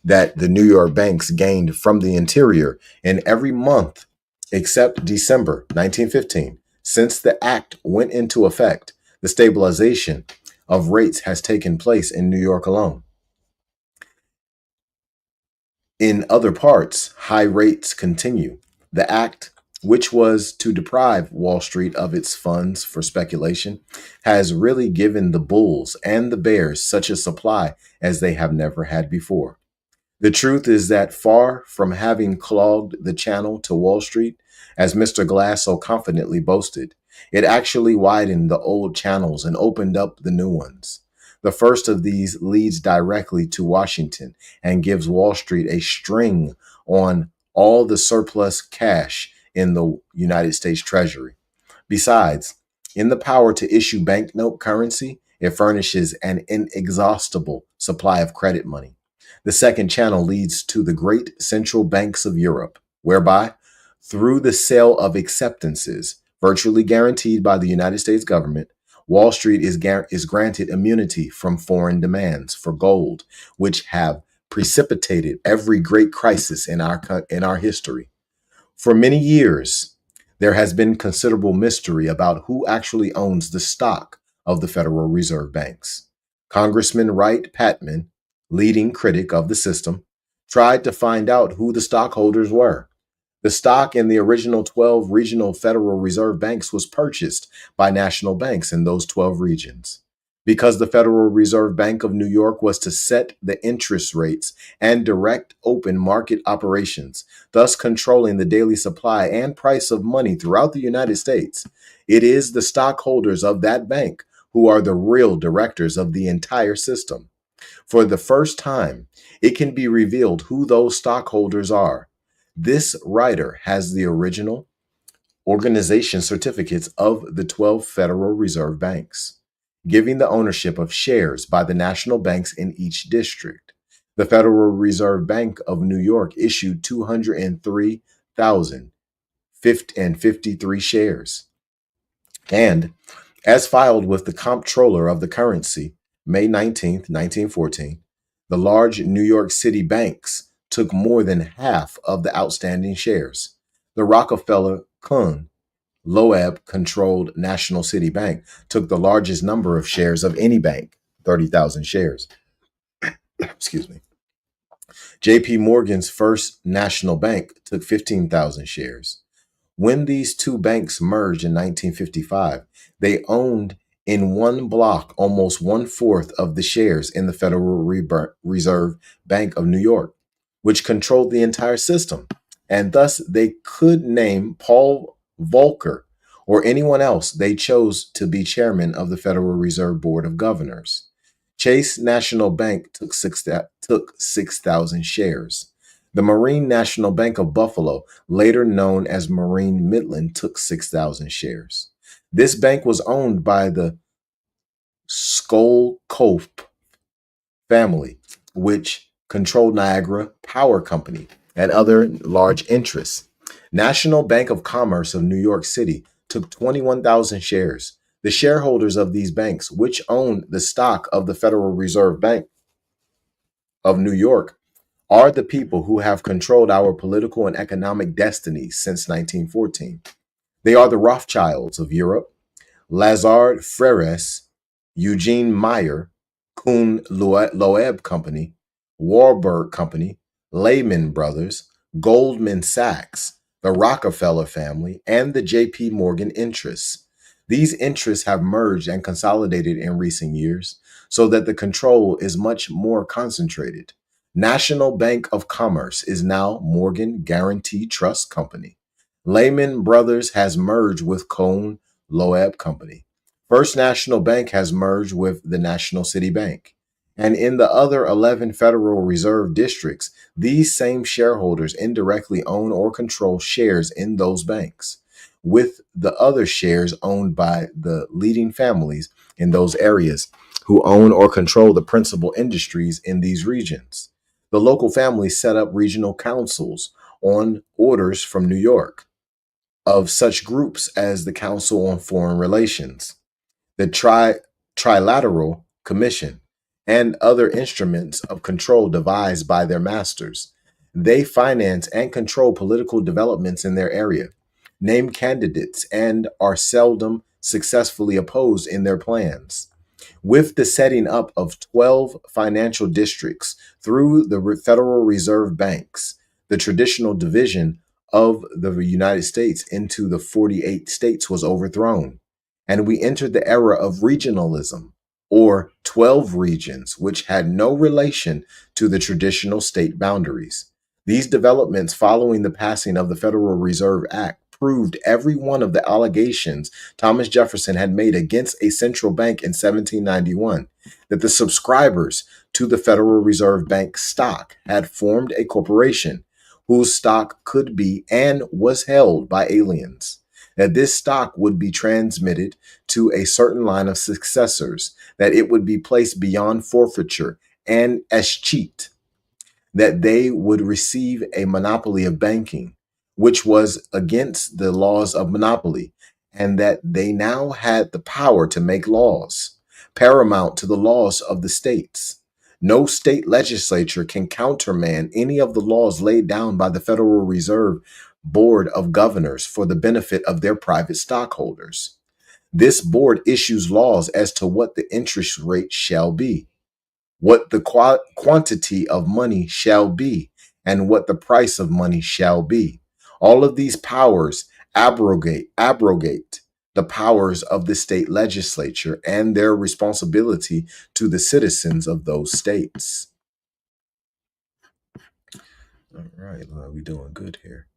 that the New York banks gained from the interior in every month except December 1915. Since the act went into effect, the stabilization of rates has taken place in New York alone. In other parts, high rates continue. The act, which was to deprive Wall Street of its funds for speculation, has really given the bulls and the bears such a supply as they have never had before. The truth is that far from having clogged the channel to Wall Street, as Mr. Glass so confidently boasted, it actually widened the old channels and opened up the new ones. The first of these leads directly to Washington and gives Wall Street a string on all the surplus cash in the United States Treasury. Besides, in the power to issue banknote currency, it furnishes an inexhaustible supply of credit money. The second channel leads to the great central banks of Europe, whereby, through the sale of acceptances, virtually guaranteed by the United States government, Wall Street is granted immunity from foreign demands for gold, which have precipitated every great crisis in our history. For many years, there has been considerable mystery about who actually owns the stock of the Federal Reserve banks. Congressman Wright Patman, leading critic of the system, tried to find out who the stockholders were. The stock in the original 12 regional Federal Reserve banks was purchased by national banks in those 12 regions. Because the Federal Reserve Bank of New York was to set the interest rates and direct open market operations, thus controlling the daily supply and price of money throughout the United States, it is the stockholders of that bank who are the real directors of the entire system. For the first time, it can be revealed who those stockholders are. This writer has the original organization certificates of the 12 Federal Reserve banks, giving the ownership of shares by the national banks in each district. The Federal Reserve Bank of New York issued 203,053 shares. And as filed with the Comptroller of the Currency, May 19, 1914, the large New York City banks took more than half of the outstanding shares. The Rockefeller Kuhn Loeb controlled National City Bank took the largest number of shares of any bank, 30,000 shares. Excuse me. JP Morgan's First National Bank took 15,000 shares. When these two banks merged in 1955, they owned in one block almost one-fourth of the shares in the Federal Reserve Bank of New York, which controlled the entire system. And thus they could name Paul Volcker or anyone else they chose to be chairman of the Federal Reserve Board of Governors. Chase National Bank took 6,000 shares. The Marine National Bank of Buffalo, later known as Marine Midland, took 6,000 shares. This bank was owned by the Skolkofe family, which controlled Niagara Power Company and other large interests. National Bank of Commerce of New York City took 21,000 shares. The shareholders of these banks, which owned the stock of the Federal Reserve Bank of New York, are the people who have controlled our political and economic destinies since 1914. They are the Rothschilds of Europe, Lazard Freres, Eugene Meyer, Kuhn Loeb Company, Warburg Company, Lehman Brothers, Goldman Sachs, the Rockefeller family, and the J.P. Morgan interests. These interests have merged and consolidated in recent years so that the control is much more concentrated. National Bank of Commerce is now Morgan Guaranty Trust Company. Lehman Brothers has merged with Cohn Loeb Company. First National Bank has merged with the National City Bank. And in the other 11 Federal Reserve districts, these same shareholders indirectly own or control shares in those banks, with the other shares owned by the leading families in those areas who own or control the principal industries in these regions. The local families set up regional councils on orders from New York of such groups as the Council on Foreign Relations, the Trilateral Commission, and other instruments of control devised by their masters. They finance and control political developments in their area, name candidates, and are seldom successfully opposed in their plans. With the setting up of 12 financial districts through the Federal Reserve banks, the traditional division of the United States into the 48 states was overthrown, and we entered the era of regionalism, or 12 regions, which had no relation to the traditional state boundaries. These developments following the passing of the Federal Reserve Act proved every one of the allegations Thomas Jefferson had made against a central bank in 1791, that the subscribers to the Federal Reserve Bank stock had formed a corporation whose stock could be and was held by aliens, that this stock would be transmitted to a certain line of successors, that it would be placed beyond forfeiture and escheat, that they would receive a monopoly of banking, which was against the laws of monopoly, and that they now had the power to make laws, paramount to the laws of the states. No state legislature can countermand any of the laws laid down by the Federal Reserve board of governors for the benefit of their private stockholders. This board issues laws as to what the interest rate shall be, what the quantity of money shall be, and what the price of money shall be. All of these powers abrogate the powers of the state legislature and their responsibility to the citizens of those states. All right, well, we're doing good here.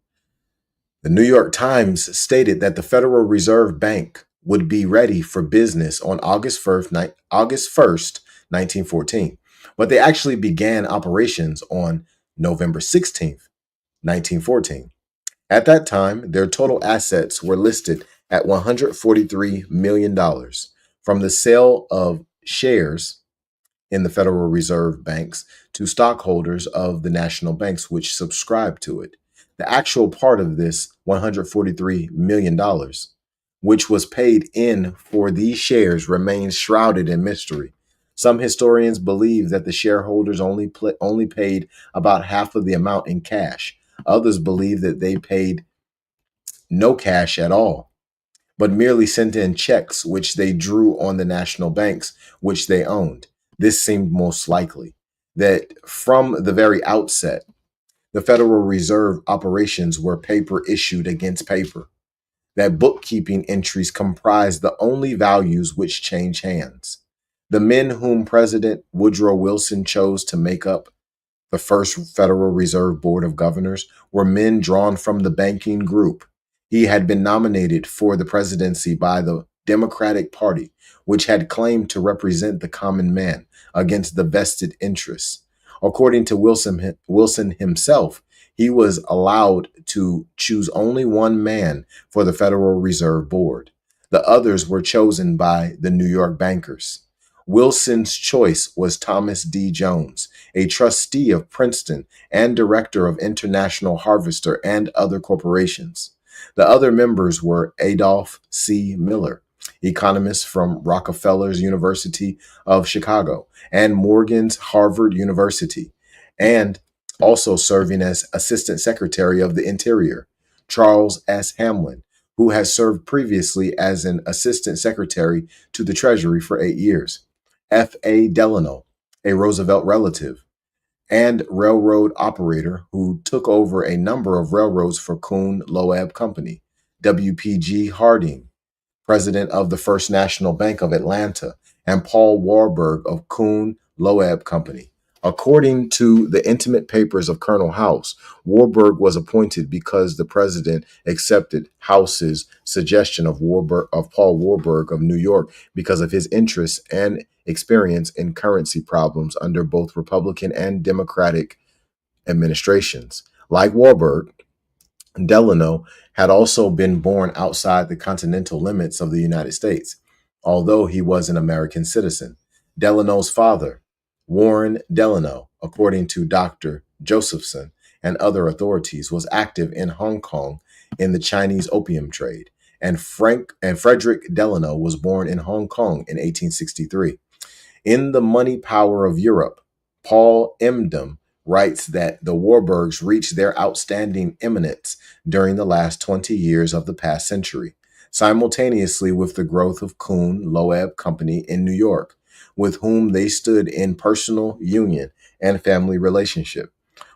The New York Times stated that the Federal Reserve Bank would be ready for business on August 1st, 1914, but they actually began operations on November 16th, 1914. At that time, their total assets were listed at $143 million from the sale of shares in the Federal Reserve banks to stockholders of the national banks which subscribed to it. The actual part of this $143 million, which was paid in for these shares, remains shrouded in mystery. Some historians believe that the shareholders only paid about half of the amount in cash. Others believe that they paid no cash at all, but merely sent in checks which they drew on the national banks which they owned. This seemed most likely. That from the very outset, the Federal Reserve operations were paper issued against paper. That bookkeeping entries comprised the only values which change hands. The men whom President Woodrow Wilson chose to make up the first Federal Reserve Board of Governors were men drawn from the banking group. He had been nominated for the presidency by the Democratic Party, which had claimed to represent the common man against the vested interests. According to Wilson himself, he was allowed to choose only one man for the Federal Reserve Board. The others were chosen by the New York bankers. Wilson's choice was Thomas D. Jones, a trustee of Princeton and director of International Harvester and other corporations. The other members were Adolph C. Miller, economist from Rockefeller's University of Chicago and Morgan's Harvard University, and also serving as Assistant Secretary of the Interior, Charles S. Hamlin, who has served previously as an Assistant Secretary to the Treasury for 8 years, F.A. Delano, a Roosevelt relative, and railroad operator who took over a number of railroads for Kuhn Loeb Company, W.P.G. Harding, president of the First National Bank of Atlanta, and Paul Warburg of Kuhn Loeb Company. According to the intimate papers of Colonel House, Warburg was appointed because the president accepted House's suggestion of Paul Warburg of New York because of his interests and experience in currency problems under both Republican and Democratic administrations. Like Warburg, Delano had also been born outside the continental limits of the United States, although he was an American citizen. Delano's father, Warren Delano, according to Dr. Josephson and other authorities, was active in Hong Kong in the Chinese opium trade, and Frederick Delano was born in Hong Kong in 1863. In The Money Power of Europe, Paul Emdem writes that the Warburgs reached their outstanding eminence during the last 20 years of the past century, simultaneously with the growth of Kuhn Loeb Company in New York, with whom they stood in personal union and family relationship.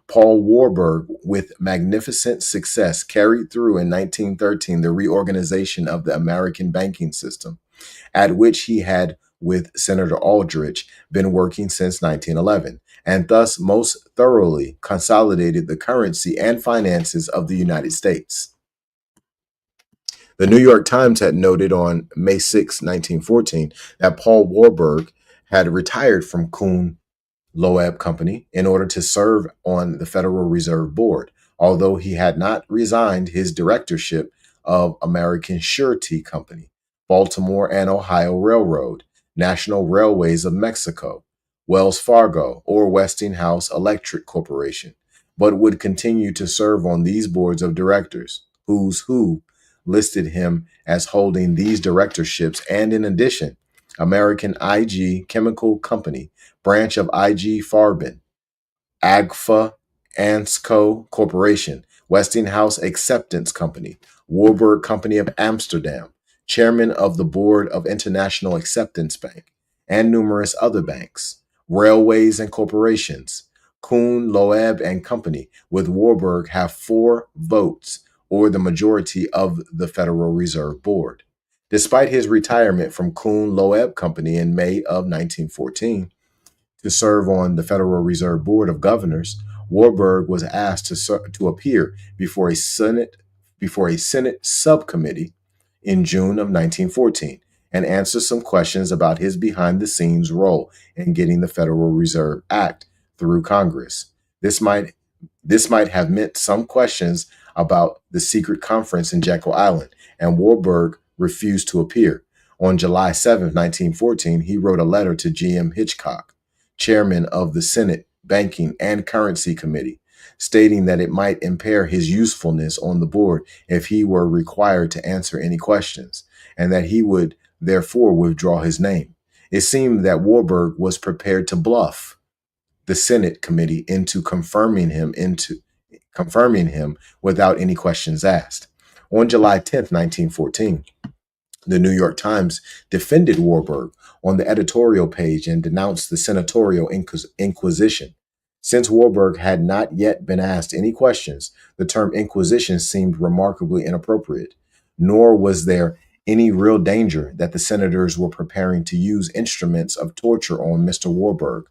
Paul Warburg, with magnificent success, carried through in 1913 the reorganization of the American banking system, at which he had, with Senator Aldrich, been working since 1911, and thus most thoroughly consolidated the currency and finances of the United States. The New York Times had noted on May 6, 1914, that Paul Warburg had retired from Kuhn Loeb Company in order to serve on the Federal Reserve Board, although he had not resigned his directorship of American Surety Company, Baltimore and Ohio Railroad, National Railways of Mexico, Wells Fargo, or Westinghouse Electric Corporation, but would continue to serve on these boards of directors, who's who listed him as holding these directorships, and in addition, American IG Chemical Company, branch of IG Farben, AGFA Ansco Corporation, Westinghouse Acceptance Company, Warburg Company of Amsterdam, chairman of the board of International Acceptance Bank, and numerous other banks, railways and corporations. Kuhn, Loeb, and Company with Warburg have 4 votes, or the majority of the Federal Reserve Board. Despite his retirement from Kuhn Loeb Company in May of 1914 to serve on the Federal Reserve Board of Governors, Warburg was asked to appear before a Senate subcommittee in June of 1914 and answer some questions about his behind-the-scenes role in getting the Federal Reserve Act through Congress. This might have meant some questions about the secret conference in Jekyll Island, and Warburg refused to appear. On July 7, 1914, he wrote a letter to G.M. Hitchcock, chairman of the Senate Banking and Currency Committee, stating that it might impair his usefulness on the board if he were required to answer any questions, and that he would therefore withdraw his name. It seemed that Warburg was prepared to bluff the Senate committee into confirming him without any questions asked. On July 10, 1914, the New York Times defended Warburg on the editorial page and denounced the senatorial inquisition. Since Warburg had not yet been asked any questions, the term inquisition seemed remarkably inappropriate, nor was there any real danger that the senators were preparing to use instruments of torture on Mr. Warburg.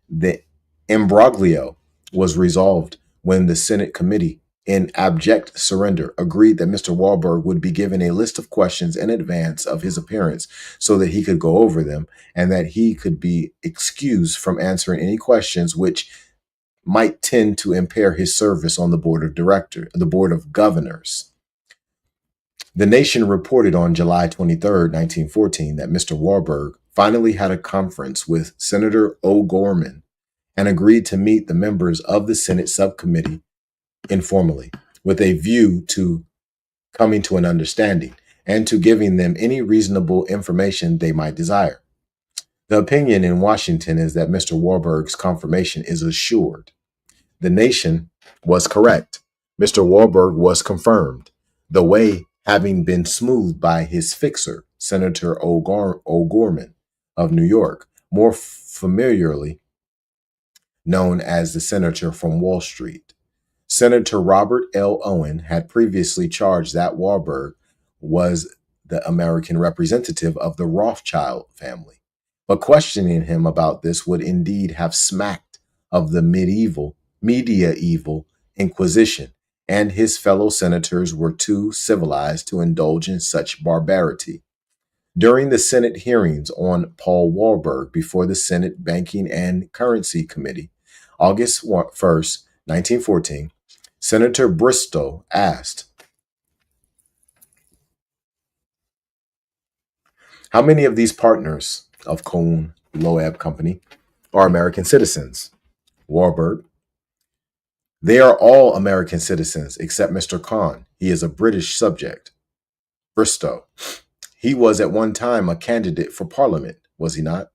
The imbroglio was resolved when the Senate committee, in abject surrender, agreed that Mr. Warburg would be given a list of questions in advance of his appearance so that he could go over them, and that he could be excused from answering any questions which might tend to impair his service on the board of governors. The Nation reported on July 23, 1914, that Mr. Warburg finally had a conference with Senator O'Gorman and agreed to meet the members of the Senate subcommittee informally, with a view to coming to an understanding and to giving them any reasonable information they might desire. The opinion in Washington is that Mr. Warburg's confirmation is assured. The Nation was correct. Mr. Warburg was confirmed, the way having been smoothed by his fixer, Senator O'Gorman of New York, more familiarly known as the senator from Wall Street. Senator Robert L. Owen had previously charged that Warburg was the American representative of the Rothschild family, but questioning him about this would indeed have smacked of the medieval Inquisition, and his fellow senators were too civilized to indulge in such barbarity. During the Senate hearings on Paul Warburg before the Senate Banking and Currency Committee, August 1st, 1914, Senator Bristow asked, "How many of these partners of Kuhn Loeb Company are American citizens?" Warburg: "They are all American citizens except Mr. Kahn. He is a British subject." Bristow: "He was at one time a candidate for Parliament, was he not?"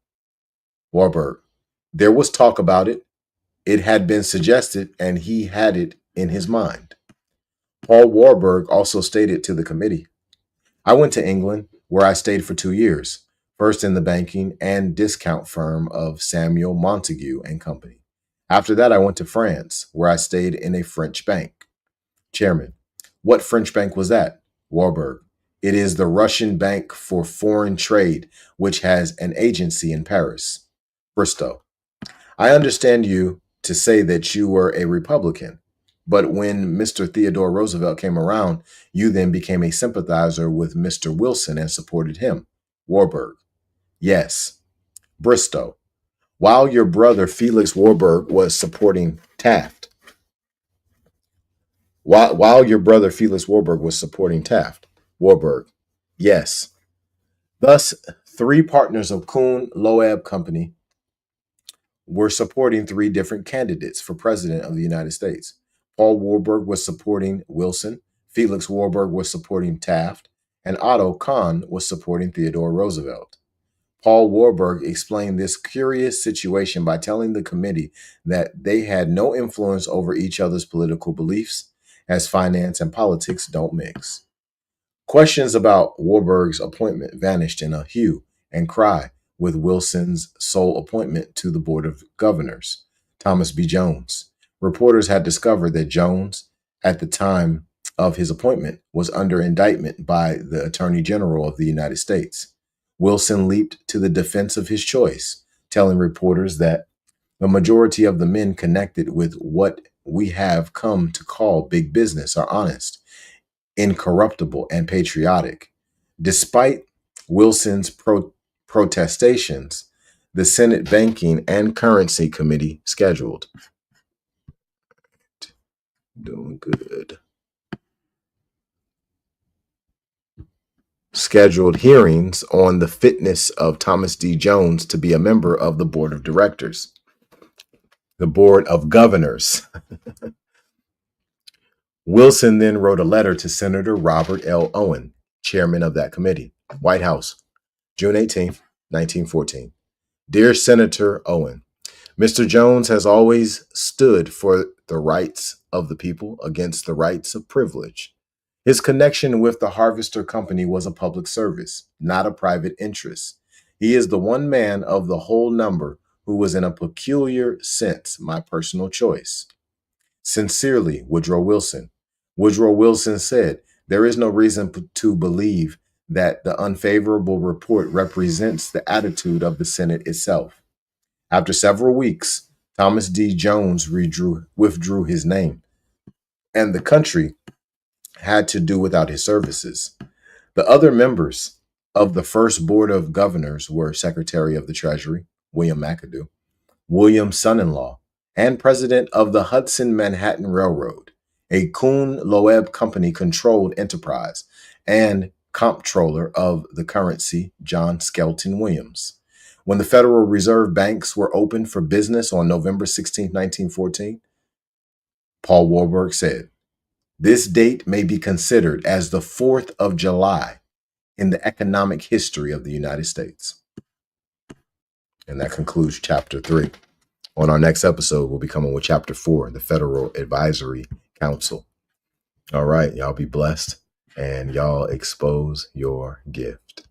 Warburg: "There was talk about it. It had been suggested, and he had it in his mind." Paul Warburg also stated to the committee, "I went to England, where I stayed for 2 years, first in the banking and discount firm of Samuel Montague and Company. After that, I went to France, where I stayed in a French bank." Chairman: "What French bank was that?" Warburg: "It is the Russian Bank for Foreign Trade, which has an agency in Paris." Bristow: "I understand you to say that you were a Republican, but when Mr. Theodore Roosevelt came around, you then became a sympathizer with Mr. Wilson and supported him." Warburg: "Yes." Bristow: "While your brother Felix Warburg was supporting Taft." While your brother Felix Warburg was supporting Taft. Warburg: "Yes." Thus, 3 partners of Kuhn Loeb Company were supporting 3 different candidates for president of the United States. Paul Warburg was supporting Wilson, Felix Warburg was supporting Taft, and Otto Kahn was supporting Theodore Roosevelt. Paul Warburg explained this curious situation by telling the committee that they had no influence over each other's political beliefs, as finance and politics don't mix. Questions about Warburg's appointment vanished in a hue and cry with Wilson's sole appointment to the Board of Governors, Thomas B. Jones. Reporters had discovered that Jones, at the time of his appointment, was under indictment by the Attorney General of the United States. Wilson leaped to the defense of his choice, telling reporters that the majority of the men connected with what we have come to call big business are honest, incorruptible, and patriotic. Despite Wilson's protestations, the Senate Banking and Currency Committee scheduled hearings on the fitness of Thomas D. Jones to be a member of the Board of Directors, the Board of Governors. Wilson then wrote a letter to Senator Robert L. Owen, chairman of that committee. White House, June 18th, 1914. Dear Senator Owen, Mr. Jones has always stood for the rights of the people against the rights of privilege. His connection with the Harvester Company was a public service, not a private interest. He is the one man of the whole number who was in a peculiar sense my personal choice. Sincerely, Woodrow Wilson. Woodrow Wilson said, there is no reason to believe that the unfavorable report represents the attitude of the Senate itself. After several weeks, Thomas D. Jones withdrew his name, and the country had to do without his services. The other members of the first Board of Governors were Secretary of the Treasury, William McAdoo, William's son-in-law, and president of the Hudson Manhattan Railroad, a Kuhn-Loeb company-controlled enterprise, and comptroller of the currency, John Skelton Williams. When the Federal Reserve banks were opened for business on November 16, 1914, Paul Warburg said, this date may be considered as the 4th of July in the economic history of the United States. And that concludes Chapter 3. On our next episode, we'll be coming with Chapter 4, the Federal Advisory Council. All right, y'all be blessed, and y'all expose your gift.